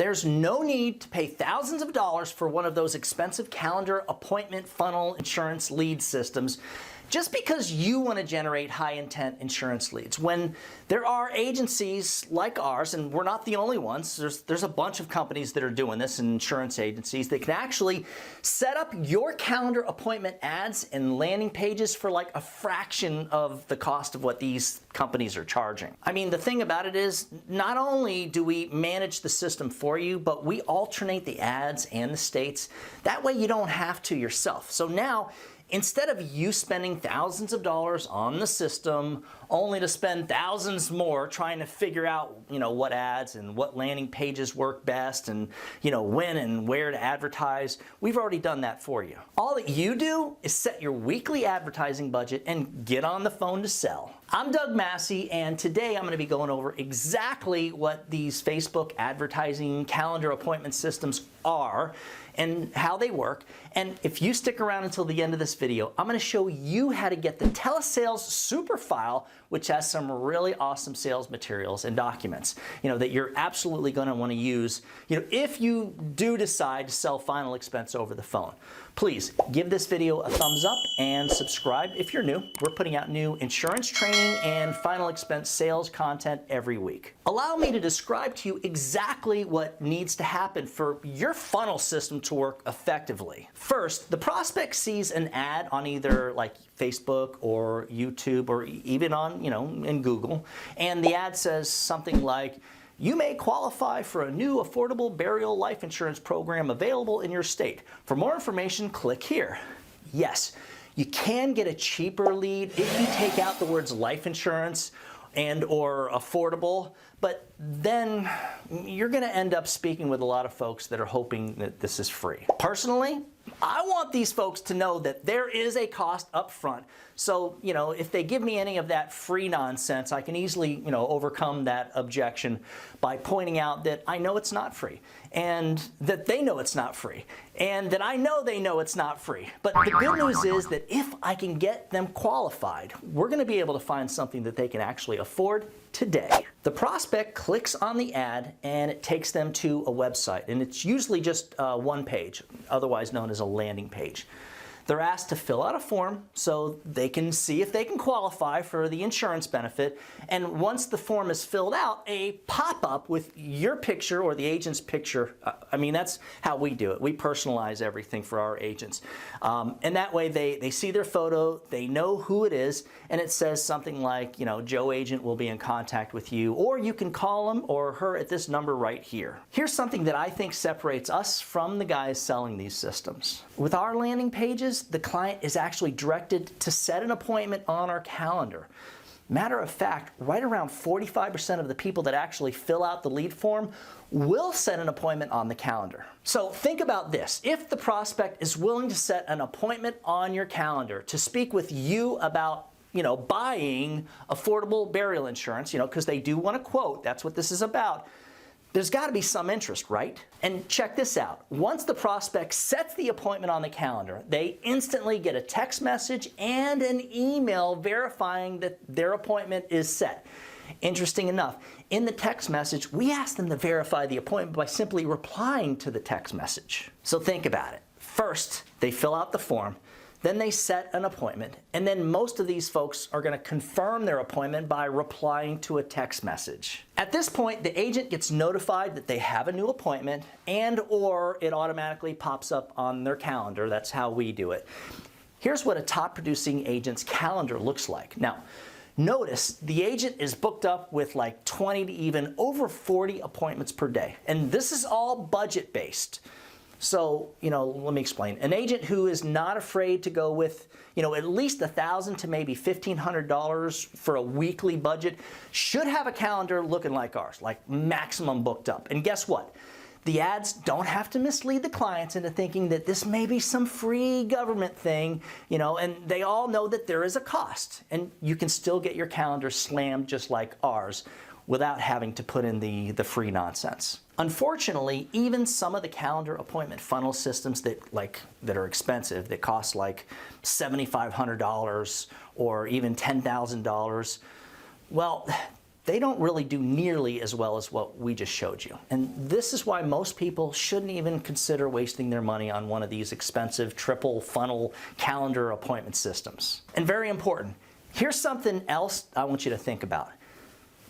There's no need to pay thousands of dollars for one of those expensive calendar appointment funnel insurance lead systems just because you want to generate high-intent insurance leads. When there are agencies like ours, and we're not the only ones, there's a bunch of companies that are doing this, and insurance agencies that can actually set up your calendar appointment ads and landing pages for like a fraction of the cost of what these companies are charging. I mean, the thing about it is, not only do we manage the system for you, but we alternate the ads and the states. That way you don't have to yourself. So now, instead of you spending thousands of dollars on the system, only to spend thousands more trying to figure out, what ads and what landing pages work best and, when and where to advertise, we've already done that for you. All that you do is set your weekly advertising budget and get on the phone to sell. I'm Doug Massi, and today I'm going to be going over exactly what these Facebook advertising calendar appointment systems are and how they work. And if you stick around until the end of this video, I'm going to show you how to get the telesales super file, which has some really awesome sales materials and documents, that you're absolutely going to want to use, if you do decide to sell final expense over the phone. Please give this video a thumbs up and subscribe if you're new. We're putting out new insurance training and final expense sales content every week. Allow me to describe to you exactly what needs to happen for your funnel system to work effectively. First, the prospect sees an ad on either like Facebook or YouTube or even on, in Google, and the ad says something like, "You may qualify for a new affordable burial life insurance program available in your state. For more information, click here." Yes, you can get a cheaper lead if you take out the words life insurance and or affordable, but then you're going to end up speaking with a lot of folks that are hoping that this is free. Personally, I want these folks to know that there is a cost up front. So, if they give me any of that free nonsense, I can easily, overcome that objection by pointing out that I know it's not free, and that they know it's not free, and that I know they know it's not free. But the good news is that if I can get them qualified, we're going to be able to find something that they can actually afford today. The prospect clicks on the ad and it takes them to a website, and it's usually just one page, otherwise known as a landing page. They're asked to fill out a form so they can see if they can qualify for the insurance benefit, and once the form is filled out, a pop-up with your picture or the agent's picture. That's how we do it. We personalize everything for our agents. And that way they see their photo, they know who it is, and it says something like, Joe Agent will be in contact with you, or you can call him or her at this number right here. Here's something that I think separates us from the guys selling these systems. With our landing pages, the client is actually directed to set an appointment on our calendar. Matter of fact, right around 45% of the people that actually fill out the lead form will set an appointment on the calendar. So think about this. If the prospect is willing to set an appointment on your calendar to speak with you about buying affordable burial insurance, because they do want to quote, that's what this is about, there's got to be some interest, right? And check this out. Once the prospect sets the appointment on the calendar, they instantly get a text message and an email verifying that their appointment is set. Interesting enough, in the text message, we ask them to verify the appointment by simply replying to the text message. So think about it. First, they fill out the form. Then they set an appointment, and then most of these folks are going to confirm their appointment by replying to a text message. At this point, the agent gets notified that they have a new appointment, and or it automatically pops up on their calendar. That's how we do it. Here's what a top producing agent's calendar looks like. Now, notice the agent is booked up with like 20 to even over 40 appointments per day, and this is all budget based. So, let me explain. An agent who is not afraid to go with, at least $1,000 to maybe $1,500 for a weekly budget should have a calendar looking like ours, like maximum booked up. And guess what? The ads don't have to mislead the clients into thinking that this may be some free government thing, and they all know that there is a cost. And you can still get your calendar slammed just like ours without having to put in the free nonsense. Unfortunately, even some of the calendar appointment funnel systems that are expensive, that cost like $7,500 or even $10,000, well, they don't really do nearly as well as what we just showed you. And this is why most people shouldn't even consider wasting their money on one of these expensive triple funnel calendar appointment systems. And very important, here's something else I want you to think about.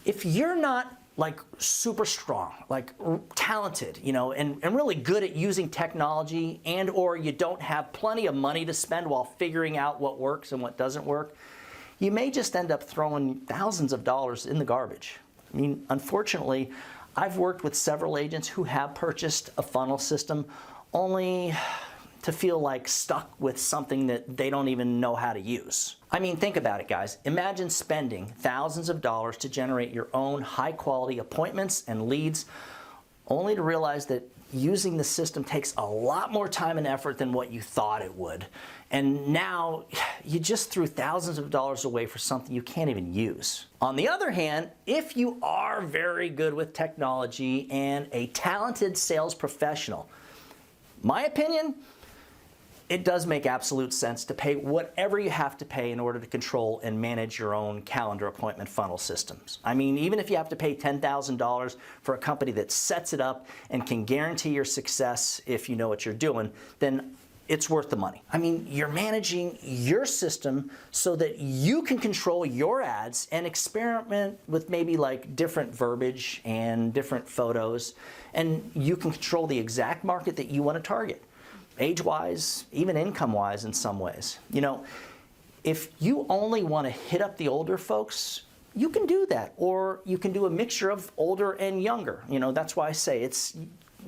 If you're not like super strong, like talented, and really good at using technology, and or you don't have plenty of money to spend while figuring out what works and what doesn't work, you may just end up throwing thousands of dollars in the garbage. I mean, unfortunately, I've worked with several agents who have purchased a funnel system only to feel like stuck with something that they don't even know how to use. I mean, think about it, guys. Imagine spending thousands of dollars to generate your own high-quality appointments and leads, only to realize that using the system takes a lot more time and effort than what you thought it would. And now you just threw thousands of dollars away for something you can't even use. On the other hand, if you are very good with technology and a talented sales professional, my opinion, it does make absolute sense to pay whatever you have to pay in order to control and manage your own calendar appointment funnel systems. I mean, even if you have to pay $10,000 for a company that sets it up and can guarantee your success if you know what you're doing, then it's worth the money. I mean, you're managing your system so that you can control your ads and experiment with maybe like different verbiage and different photos, and you can control the exact market that you want to target, age-wise, even income-wise in some ways. If you only want to hit up the older folks, you can do that, or you can do a mixture of older and younger. That's why I say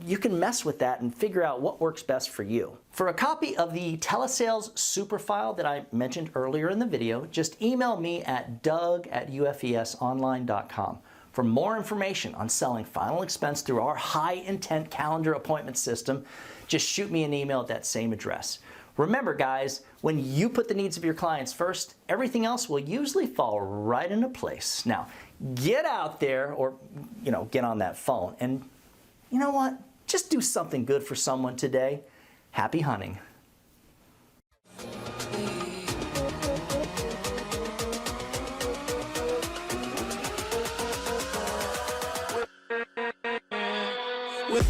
you can mess with that and figure out what works best for you. For a copy of the telesales super file that I mentioned earlier in the video, just email me at doug@ufesonline.com. For more information on selling final expense through our high-intent calendar appointment system, just shoot me an email at that same address. Remember, guys, when you put the needs of your clients first, everything else will usually fall right into place. Now, get out there or, get on that phone and, you know what? Just do something good for someone today. Happy hunting. With